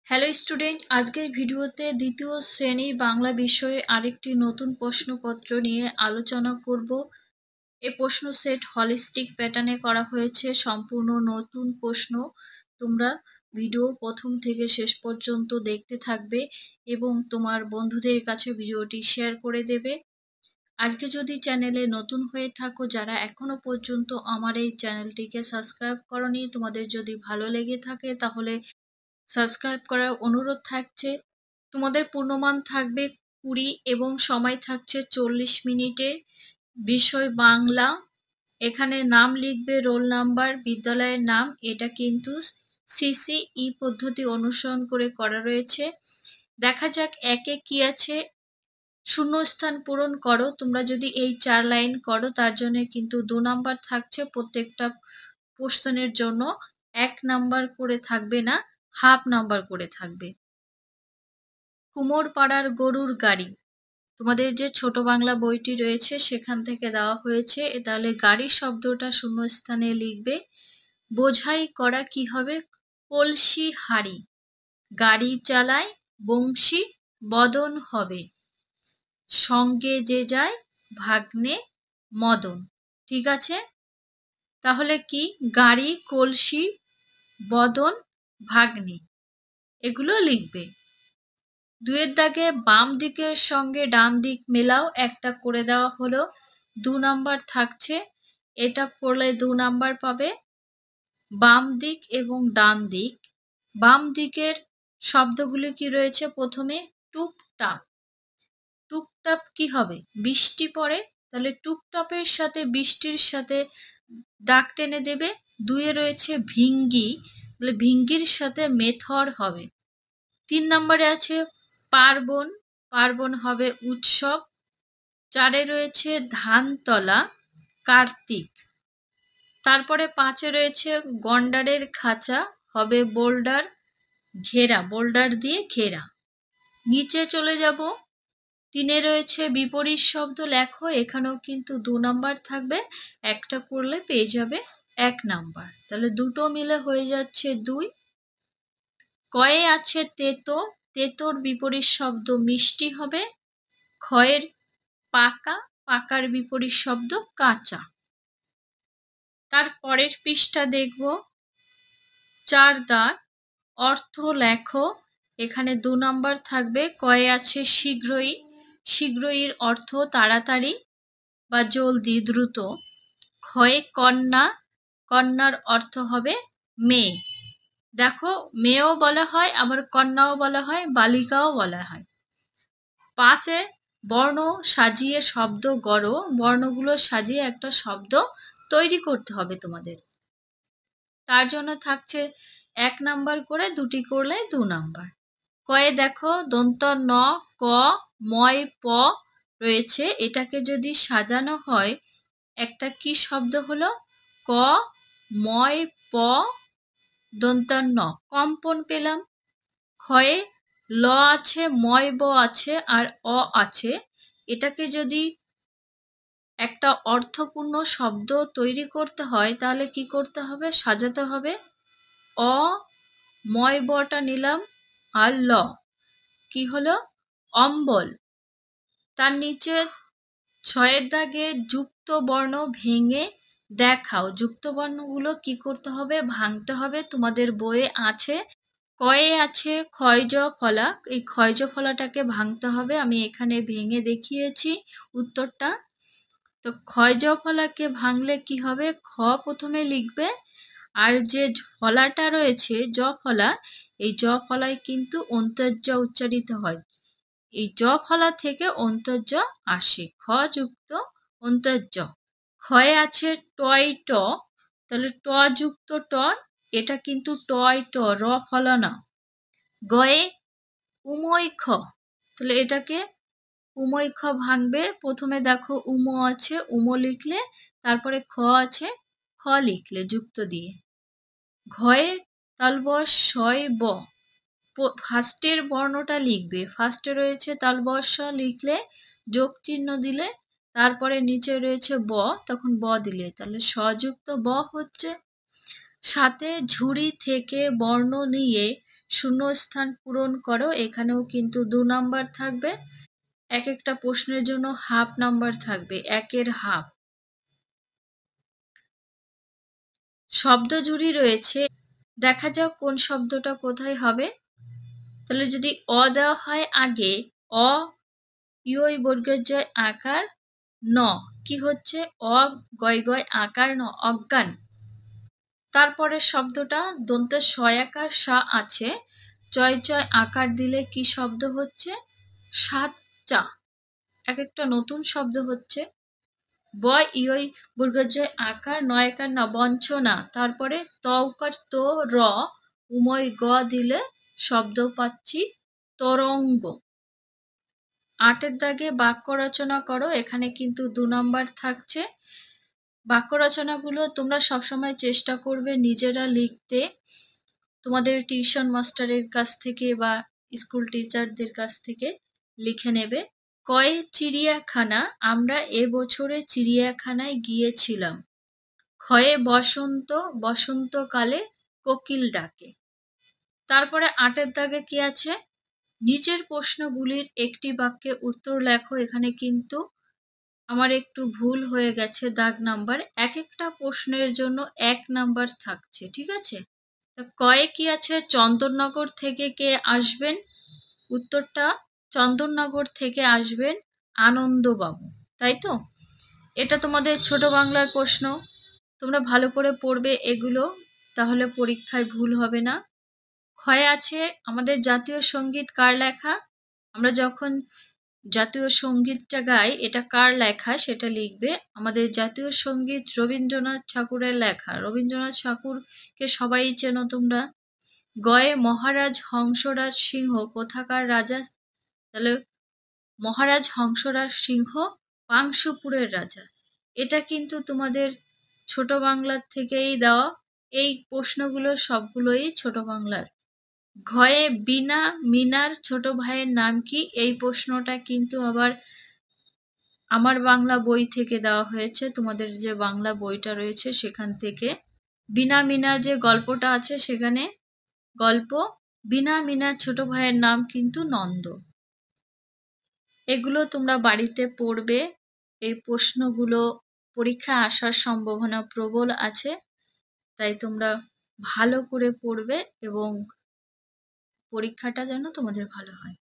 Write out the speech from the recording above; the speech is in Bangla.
হ্যালো স্টুডেন্ট, আজকের ভিডিওতে দ্বিতীয় শ্রেণী বাংলা বিষয়ে আরেকটি নতুন প্রশ্নপত্র নিয়ে আলোচনা করব। এই প্রশ্ন সেট হলিস্টিক প্যাটার্নে করা হয়েছে, সম্পূর্ণ নতুন প্রশ্ন। তোমরা ভিডিও প্রথম থেকে শেষ পর্যন্ত দেখতে থাকবে এবং তোমার বন্ধুদের কাছে ভিডিওটি শেয়ার করে দেবে। আজকে যদি চ্যানেলে নতুন হয়ে থাকো, যারা এখনো পর্যন্ত আমার এই চ্যানেলটিকে সাবস্ক্রাইব করনি, তোমাদের যদি ভালো লেগে থাকে তাহলে সাবস্ক্রাইব করার অনুরোধ থাকছে। তোমাদের পূর্ণমান থাকবে 20 এবং সময় থাকছে 40 মিনিটের। বিষয় বাংলা। এখানে নাম লিখবে, রোল নাম্বার, বিদ্যালয়ের নাম। এটা কিন্তু সিসিই পদ্ধতি অনুসরণ করে করা রয়েছে। দেখা যাক একে কি আছে। শূন্যস্থান পূরণ করো। তোমরা যদি এই 4 লাইন করো তার জন্য কিন্তু 2 নাম্বার থাকছে। প্রত্যেকটা প্রশ্নের জন্য 1 নাম্বার করে থাকবে না, হাফ নাম্বার করে থাকবে। কুমোরপাড়ার গরুর গাড়ি। তোমাদের যে ছোট বাংলা বইটি রয়েছে সেখান থেকে দেওয়া হয়েছে। তাহলে গাড়ি শব্দটা শূন্যস্থানে লিখবে। বোঝাই করা কি হবে? কলসি হাড়ি। গাড়ি চালায় বংশী বদন হবে। সঙ্গে যে যায় ভাগ্নে মদন। ঠিক আছে, তাহলে কি? গাড়ি, কলসি, বদন, ভাগ্নে, এগুলো লিখবে। 2 দাগে বাম দিকের সঙ্গে ডান দিক মেলাও, একটা করে দেওয়া হলো, 2 নাম্বার থাকছে। এটা করলে 2 নাম্বার পাবে। বাম দিক এবং ডান দিক। বাম দিকের শব্দগুলি কি রয়েছে? প্রথমে টুপটাপ। টুপটাপ কি হবে? বৃষ্টি পড়ে, তাহলে টুপটাপের সাথে বৃষ্টির সাথে দাগ টেনে দেবে। 2 রয়েছে ভিঙ্গি, তাহলে ভিঙ্গির সাথে মেথর হবে। 3 নম্বরে আছে পার্বণ। পার্বণ হবে উৎসব। 4 রয়েছে ধানতলা, কার্তিক। তারপরে 5 রয়েছে গন্ডারের খাঁচা, হবে বোল্ডার, ঘেরা, বোল্ডার দিয়ে ঘেরা। নিচে চলে যাব। 3 রয়েছে বিপরীত শব্দ লেখো। এখানেও কিন্তু 2 নাম্বার থাকবে, একটা করলে পেয়ে যাবে 1 নাম্বার। তাহলে দুটো মিলে হয়ে যাচ্ছে 2। কয়ে আছে তেতো। তেতোর বিপরীত শব্দ মিষ্টি হবে। ক্ষয়ের পাকা, পাকার বিপরীত শব্দ কাঁচা। তার পরের পৃষ্ঠা দেখব। 4 দাগ অর্থ লেখো। এখানে 2 নাম্বার থাকবে। কয়ে আছে শীঘ্রই। শীঘ্রইর অর্থ তাড়াতাড়ি বা জলদি, দ্রুত। ক্ষয়ে কন্যা। কন্যার অর্থ হবে মেয়ে। দেখো, মেয়েও বলা হয়, আবার কন্যাও বলা হয়, বালিকাও বলা হয়। 5 বর্ণ সাজিয়ে শব্দ গড়ো। বর্ণগুলো সাজিয়ে একটা শব্দ তৈরি করতে হবে তোমাদের। তার জন্য থাকছে 1 নাম্বার করে, 2টি করলে 2 নাম্বার। কয়ে দেখো দন্ত ন, ক, ময়, প রয়েছে। এটাকে যদি সাজানো হয় একটা কি শব্দ হলো? ক, ময়, প, দন্ত ন, কম্পন পেলাম। ক্ষয়ে ল আছে, ময়, ব আছে আর অ আছে। এটাকে যদি একটা অর্থপূর্ণ শব্দ তৈরি করতে হয় তাহলে কি করতে হবে? সাজাতে হবে। অ, ময়, বটা নিলাম আর ল, কি হলো? অম্বল। তার নিচে 6 দাগে যুক্ত বর্ণ ভেঙে দেখাও। যুক্ত বর্ণগুলো কি করতে হবে? ভাঙতে হবে। তোমাদের বইয়ে আছে। কয়ে আছে ক্ষয়জ ফলা। এই ক্ষয়জ ফলাটাকে ভাঙতে হবে। আমি এখানে ভেঙে দেখিয়েছি উত্তরটা। তো ক্ষয়জ ফলাকে ভাঙলে কি হবে? খ প্রথমে লিখবে, আর যে ফলাটা রয়েছে জ ফলা, এই জ ফলায় কিন্তু অন্তর্জ উচ্চারিত হয়। এই জ ফলা থেকে অন্তর্জ আসে। খ যুক্ত অন্তর্জ। ক্ষয়ে আছে টয় ট, তাহলে ট যুক্ত ট, এটা কিন্তু টয় ট, র ফলা না। গয়ে উময় খ, তাহলে এটাকে উময় খ ভাঙবে। প্রথমে দেখো উম আছে, উম লিখলে, তারপরে খ আছে, খ লিখলে যুক্ত দিয়ে। ঘয়ে তালবশ শয় ব, ফার্স্টের বর্ণটা লিখবে। ফার্স্টে রয়েছে তালবশ লিখলে, যোগ চিহ্ন দিলে, তারপরে নিচে রয়েছে ব, তখন ব দিলে, তাহলে সযুক্ত ব হচ্ছে। সাথে ঝুড়ি থেকে বর্ণ নিয়ে শূন্যস্থান পূরণ করো। এখানেও কিন্তু 2 নাম্বার থাকবে। এক একটা প্রশ্নের জন্য হাফ নাম্বার থাকবে, 1-এর হাফ। শব্দ জুড়ি রয়েছে, দেখা যাক কোন শব্দটা কোথায় হবে। তাহলে যদি অ দেওয়া হয় আগে, অ ইয় বর্গের জয় আকার ন, কি হচ্ছে? অ গয় গয় আকার ন, অজ্ঞান। তারপরের শব্দটা দন্তে সয়াকার সা আছে, চয় চয় আকার দিলে কি শব্দ হচ্ছে? সাচ্চা। এক একটা নতুন শব্দ হচ্ছে। ব ইয় বর্গের জয় আকার নয়কার না, বঞ্চনা। তারপরে তকার তো র উময় গ দিলে শব্দ পাচ্ছি তরঙ্গ। 8-এর দাগে বাক্য রচনা করো। এখানে কিন্তু 2 নাম্বার থাকছে। বাক্য রচনাগুলো তোমরা সবসময় চেষ্টা করবে নিজেরা লিখতে, তোমাদের টিউশন মাস্টারের কাছ থেকে বা স্কুল টিচারদের কাছ থেকে লিখে নেবে। কয়ে চিড়িয়াখানা, আমরা এবছরে চিড়িয়াখানায় গিয়েছিলাম। ক্ষয়ে বসন্ত, বসন্তকালে কোকিল ডাকে। তারপরে 8-এর দাগে কি আছে? নিচের প্রশ্নগুলির একটি বাক্যে উত্তর লেখো। এখানে কিন্তু আমার একটু ভুল হয়ে গেছে, দাগ নাম্বার। এক একটা প্রশ্নের জন্য 1 নাম্বার থাকছে, ঠিক আছে? কয়ে কি আছে? চন্দননগর থেকে কে আসবেন? উত্তরটা চন্দননগর থেকে আসবেন আনন্দবাবু, তাই তো? এটা তোমাদের ছোট বাংলার প্রশ্ন, তোমরা ভালো করে পড়বে এগুলো, তাহলে পরীক্ষায় ভুল হবে না। ক্ষয়ে আছে আমাদের জাতীয় সঙ্গীত কার লেখা? আমরা যখন জাতীয় সঙ্গীতটা গাই, এটা কার লেখা সেটা লিখবে। আমাদের জাতীয় সঙ্গীত রবীন্দ্রনাথ ঠাকুরের লেখা। রবীন্দ্রনাথ ঠাকুরকে সবাই চেনো তোমরা। গয়ে মহারাজ হংসরাজ সিংহ কোথাকার রাজা? তাহলে মহারাজ হংসরাজ সিংহ পাংশুপুরের রাজা। এটা কিন্তু তোমাদের ছোট বাংলার থেকেই দেওয়া। এই প্রশ্নগুলো সবগুলোই ছোট বাংলার। ঘয়ে বিনা মিনার ছোট ভাইয়ের নাম কি? এই প্রশ্নটা কিন্তু আবার আমার বাংলা বই থেকে দেওয়া হয়েছে, তোমাদের যে বাংলা বইটা রয়েছে সেখান থেকে। বিনা মিনা যে গল্পটা আছে, সেখানে গল্প বিনা মিনার ছোট ভাইয়ের নাম কিন্তু নন্দ। এগুলো তোমরা বাড়িতে পড়বে। এই প্রশ্নগুলো পরীক্ষায় আসার সম্ভাবনা প্রবল আছে, তাই তোমরা ভালো করে পড়বে এবং পরীক্ষাটা যেন তোমাদের ভালো হয়।